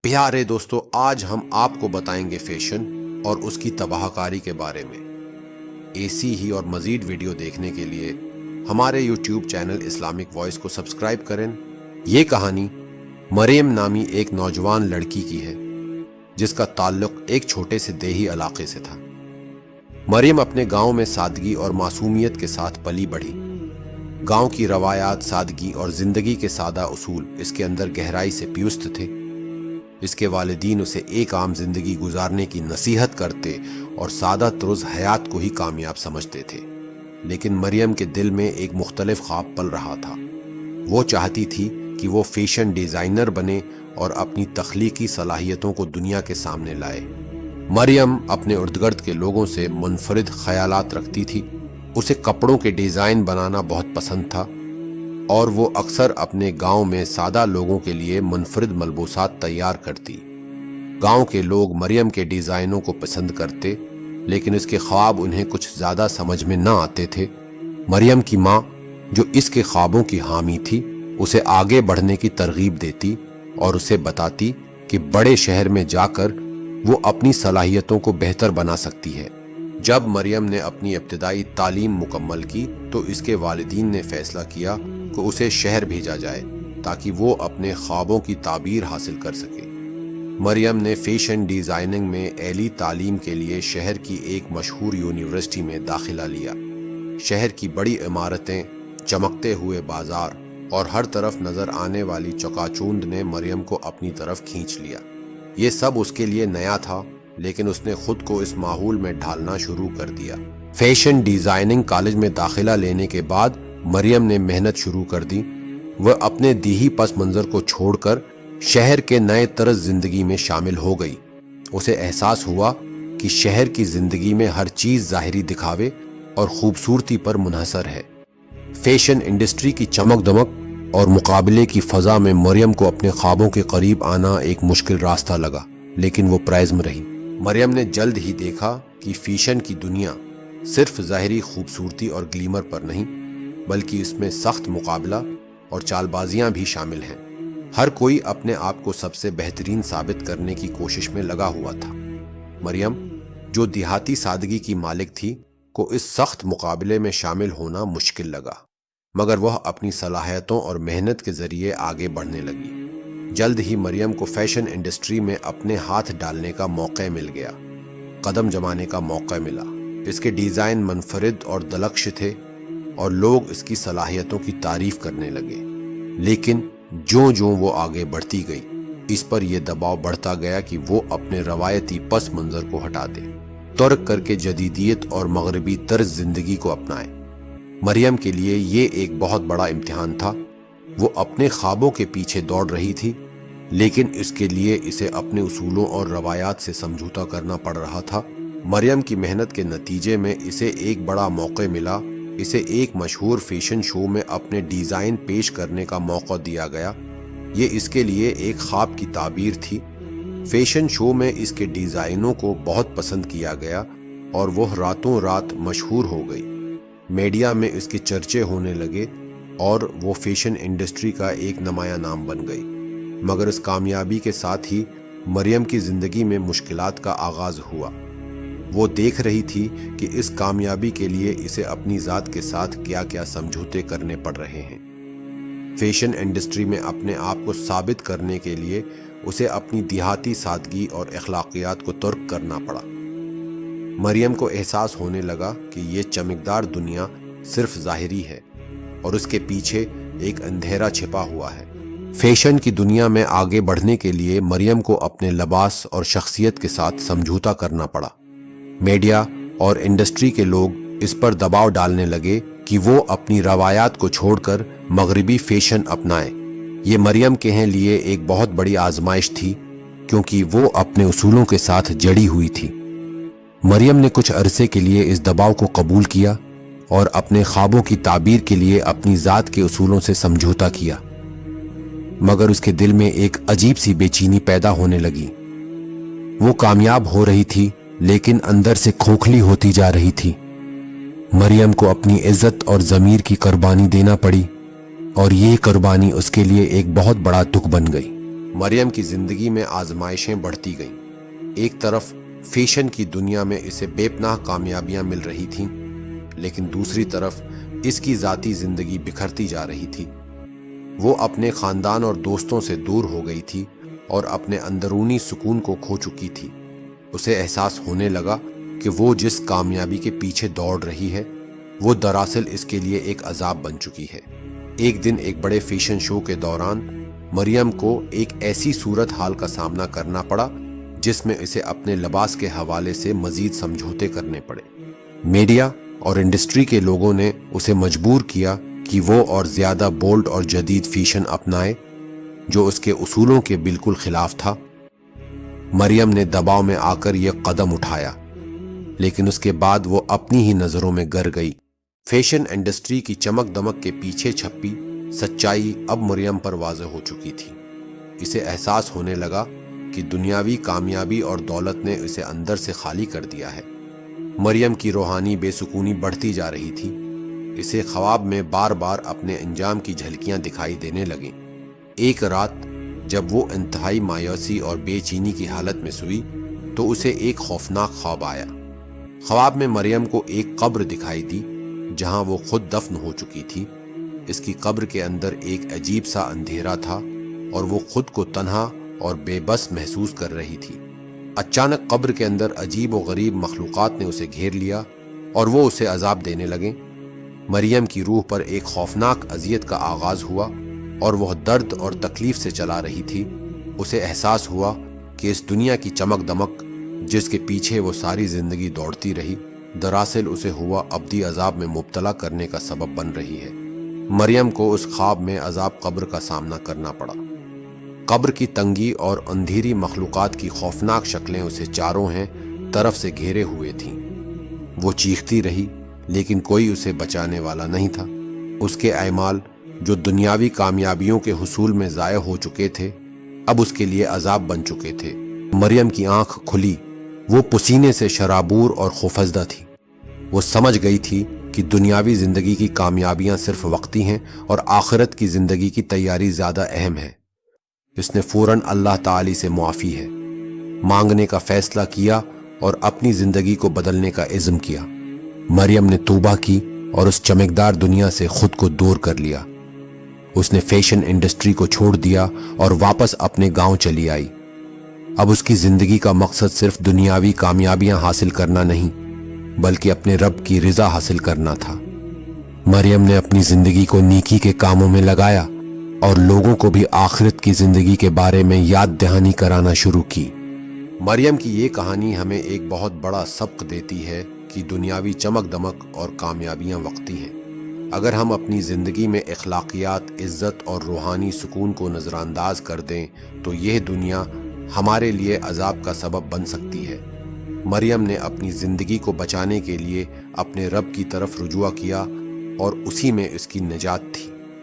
प्यारे दोस्तों, आज हम आपको बताएंगे फैशन और उसकी तबाह कारी के बारे में। ऐसी ही और मज़ीद वीडियो देखने के लिए हमारे यूट्यूब चैनल इस्लामिक वॉइस को सब्सक्राइब करें। ये कहानी मरियम नामी एक नौजवान लड़की की है जिसका ताल्लुक एक छोटे से देही इलाके से था। मरियम अपने गांव में सादगी और मासूमियत के साथ पली बढ़ी। गांव की रवायात, सादगी और जिंदगी के सादा उसूल इसके अंदर गहराई से पियुस्त थे। इसके वालिदीन उसे एक आम जिंदगी गुजारने की नसीहत करते और सादा तुरुज़ हयात को ही कामयाब समझते थे। लेकिन मरियम के दिल में एक मुख्तलिफ ख्वाब पल रहा था। वो चाहती थी कि वो फैशन डिज़ाइनर बने और अपनी तख्लीकी सलाहियतों को दुनिया के सामने लाए। मरियम अपने इर्द-गिर्द के लोगों से मुनफरिद ख्यालात रखती थी। उसे कपड़ों के डिज़ाइन बनाना बहुत पसंद था और वो अक्सर अपने गांव में सादा लोगों के लिए मुनफरिद मलबूसात तैयार करती। गांव के लोग मरियम के डिज़ाइनों को पसंद करते, लेकिन इसके ख्वाब उन्हें कुछ ज़्यादा समझ में न आते थे। मरियम की माँ, जो इसके ख्वाबों की हामी थी, उसे आगे बढ़ने की तरगीब देती और उसे बताती कि बड़े शहर में जाकर वो अपनी सलाहियतों को बेहतर बना सकती है। जब मरियम ने अपनी इब्तिदाई तालीम मुकम्मल की तो इसके वालिदीन ने फैसला किया कि उसे शहर भेजा जाए ताकि वो अपने ख्वाबों की ताबीर हासिल कर सके। मरियम ने फैशन डिज़ाइनिंग में एली तालीम के लिए शहर की एक मशहूर यूनिवर्सिटी में दाखिला लिया। शहर की बड़ी इमारतें, चमकते हुए बाजार और हर तरफ नज़र आने वाली चकाचौंध ने मरियम को अपनी तरफ खींच लिया। ये सब उसके लिए नया था, लेकिन उसने खुद को इस माहौल में ढालना शुरू कर दिया। फैशन डिज़ाइनिंग कॉलेज में दाखिला लेने के बाद मरियम ने मेहनत शुरू कर दी। वह अपने दीही पस मंज़र को छोड़कर शहर के नए तर्ज ज़िंदगी में शामिल हो गई। उसे एहसास हुआ कि शहर की ज़िंदगी में हर चीज़ ज़ाहिरी दिखावे और ख़ूबसूरती पर मुनहसर है। फैशन इंडस्ट्री की चमक दमक और मुकाबले की फ़ज़ा में मरियम को अपने ख्वाबों के करीब आना एक मुश्किल रास्ता लगा, लेकिन वो पुरअज़्म रही। मरियम ने जल्द ही देखा कि फैशन की दुनिया सिर्फ ज़ाहिरी खूबसूरती और ग्लीमर पर नहीं, बल्कि इसमें सख्त मुकाबला और चालबाजियां भी शामिल हैं। हर कोई अपने आप को सबसे बेहतरीन साबित करने की कोशिश में लगा हुआ था। मरियम, जो देहाती सादगी की मालिक थी, को इस सख्त मुकाबले में शामिल होना मुश्किल लगा, मगर वह अपनी सलाहियतों और मेहनत के ज़रिए आगे बढ़ने लगी। जल्द ही मरियम को फैशन इंडस्ट्री में अपने हाथ डालने का मौका मिल गया, कदम जमाने का मौका मिला। इसके डिज़ाइन मुनफरिद और दलक्ष थे और लोग इसकी सलाहियतों की तारीफ करने लगे। लेकिन जो वो आगे बढ़ती गई, इस पर यह दबाव बढ़ता गया कि वो अपने रवायती पस मंज़र को हटा दे, तर्क करके जदीदियत और मगरबी तर्ज ज़िंदगी को अपनाए। मरियम के लिए ये एक बहुत बड़ा इम्तिहान था। वो अपने ख्वाबों के पीछे दौड़ रही थी, लेकिन इसके लिए इसे अपने उसूलों और रवायात से समझौता करना पड़ रहा था। मरियम की मेहनत के नतीजे में इसे एक बड़ा मौका मिला। इसे एक मशहूर फैशन शो में अपने डिज़ाइन पेश करने का मौका दिया गया। ये इसके लिए एक ख्वाब की ताबीर थी। फैशन शो में इसके डिज़ाइनों को बहुत पसंद किया गया और वह रातों रात मशहूर हो गई। मीडिया में इसके चर्चे होने लगे और वो फैशन इंडस्ट्री का एक नुमाया नाम बन गई। मगर इस कामयाबी के साथ ही मरियम की ज़िंदगी में मुश्किलात का आगाज़ हुआ। वो देख रही थी कि इस कामयाबी के लिए इसे अपनी ज़ात के साथ क्या क्या समझौते करने पड़ रहे हैं। फैशन इंडस्ट्री में अपने आप को साबित करने के लिए उसे अपनी देहाती सादगी और अखलाकियात को तर्क करना पड़ा। मरियम को एहसास होने लगा कि ये चमकदार दुनिया सिर्फ ज़ाहिरी है और उसके पीछे एक अंधेरा छिपा हुआ है। फैशन की दुनिया में आगे बढ़ने के लिए मरियम को अपने लिबास और शख्सियत के साथ समझौता करना पड़ा। मीडिया और इंडस्ट्री के लोग इस पर दबाव डालने लगे कि वो अपनी रवायात को छोड़कर मगरबी फैशन अपनाए। ये मरियम के लिए एक बहुत बड़ी आजमाइश थी, क्योंकि वो अपने उसूलों के साथ जड़ी हुई थी। मरियम ने कुछ अरसे के लिए इस दबाव को कबूल किया और अपने ख्वाबों की ताबीर के लिए अपनी ज़ात के उसूलों से समझौता किया। मगर उसके दिल में एक अजीब सी बेचैनी पैदा होने लगी। वो कामयाब हो रही थी, लेकिन अंदर से खोखली होती जा रही थी। मरियम को अपनी इज्जत और ज़मीर की कुर्बानी देना पड़ी और ये कुर्बानी उसके लिए एक बहुत बड़ा दुख बन गई। مریم کی زندگی میں آزمائشیں بڑھتی گئیں۔ ایک طرف فیشن کی دنیا میں اسے بے پناہ کامیابیاں مل رہی تھیں، لیکن دوسری طرف اس کی ذاتی زندگی بکھرتی جا رہی تھی۔ وہ اپنے خاندان اور دوستوں سے دور ہو گئی تھی اور اپنے اندرونی سکون کو کھو چکی تھی۔ اسے احساس ہونے لگا کہ وہ جس کامیابی کے پیچھے دوڑ رہی ہے وہ دراصل اس کے لیے ایک عذاب بن چکی ہے۔ ایک دن ایک بڑے فیشن شو کے دوران مریم کو ایک ایسی صورتحال کا سامنا کرنا پڑا جس میں اسے اپنے لباس کے حوالے سے مزید سمجھوتے کرنے پڑے۔ میڈیا اور انڈسٹری کے لوگوں نے اسے مجبور کیا کہ وہ اور زیادہ بولڈ اور جدید فیشن اپنائے جو اس کے اصولوں کے بالکل خلاف تھا۔ مریم نے دباؤ میں آ کر یہ قدم اٹھایا، لیکن اس کے بعد وہ اپنی ہی نظروں میں گر گئی۔ فیشن انڈسٹری کی چمک دمک کے پیچھے چھپی سچائی اب مریم پر واضح ہو چکی تھی۔ اسے احساس ہونے لگا کہ دنیاوی کامیابی اور دولت نے اسے اندر سے خالی کر دیا ہے۔ مریم کی روحانی بے سکونی بڑھتی جا رہی تھی۔ اسے خواب میں بار بار اپنے انجام کی جھلکیاں دکھائی دینے لگیں۔ ایک رات جب وہ انتہائی مایوسی اور بے چینی کی حالت میں سوئی تو اسے ایک خوفناک خواب آیا۔ خواب میں مریم کو ایک قبر دکھائی دی جہاں وہ خود دفن ہو چکی تھی۔ اس کی قبر کے اندر ایک عجیب سا اندھیرا تھا اور وہ خود کو تنہا اور بے بس محسوس کر رہی تھی۔ اچانک قبر کے اندر عجیب و غریب مخلوقات نے اسے گھیر لیا اور وہ اسے عذاب دینے لگیں۔ مریم کی روح پر ایک خوفناک اذیت کا آغاز ہوا اور وہ درد اور تکلیف سے چلا رہی تھی۔ اسے احساس ہوا کہ اس دنیا کی چمک دمک جس کے پیچھے وہ ساری زندگی دوڑتی رہی دراصل اسے ہوا ابدی عذاب میں مبتلا کرنے کا سبب بن رہی ہے۔ مریم کو اس خواب میں عذاب قبر کا سامنا کرنا پڑا۔ قبر کی تنگی اور اندھیری مخلوقات کی خوفناک شکلیں اسے چاروں طرف سے گھیرے ہوئے تھیں۔ وہ چیختی رہی لیکن کوئی اسے بچانے والا نہیں تھا۔ اس کے اعمال جو دنیاوی کامیابیوں کے حصول میں ضائع ہو چکے تھے اب اس کے لیے عذاب بن چکے تھے۔ مریم کی آنکھ کھلی، وہ پسینے سے شرابور اور خوفزدہ تھی۔ وہ سمجھ گئی تھی کہ دنیاوی زندگی کی کامیابیاں صرف وقتی ہیں اور آخرت کی زندگی کی تیاری زیادہ اہم ہے۔ اس نے فوراً اللہ تعالی سے معافی مانگنے کا فیصلہ کیا اور اپنی زندگی کو بدلنے کا عزم کیا۔ مریم نے توبہ کی اور اس چمکدار دنیا سے خود کو دور کر لیا۔ اس نے فیشن انڈسٹری کو چھوڑ دیا اور واپس اپنے گاؤں چلی آئی۔ اب اس کی زندگی کا مقصد صرف دنیاوی کامیابیاں حاصل کرنا نہیں بلکہ اپنے رب کی رضا حاصل کرنا تھا۔ مریم نے اپنی زندگی کو نیکی کے کاموں میں لگایا اور لوگوں کو بھی آخرت کی زندگی کے بارے میں یاد دہانی کرانا شروع کی۔ مریم کی یہ کہانی ہمیں ایک بہت بڑا سبق دیتی ہے کہ دنیاوی چمک دمک اور کامیابیاں وقتی ہیں۔ اگر ہم اپنی زندگی میں اخلاقیات، عزت اور روحانی سکون کو نظر انداز کر دیں تو یہ دنیا ہمارے لیے عذاب کا سبب بن سکتی ہے۔ مریم نے اپنی زندگی کو بچانے کے لیے اپنے رب کی طرف رجوع کیا اور اسی میں اس کی نجات تھی۔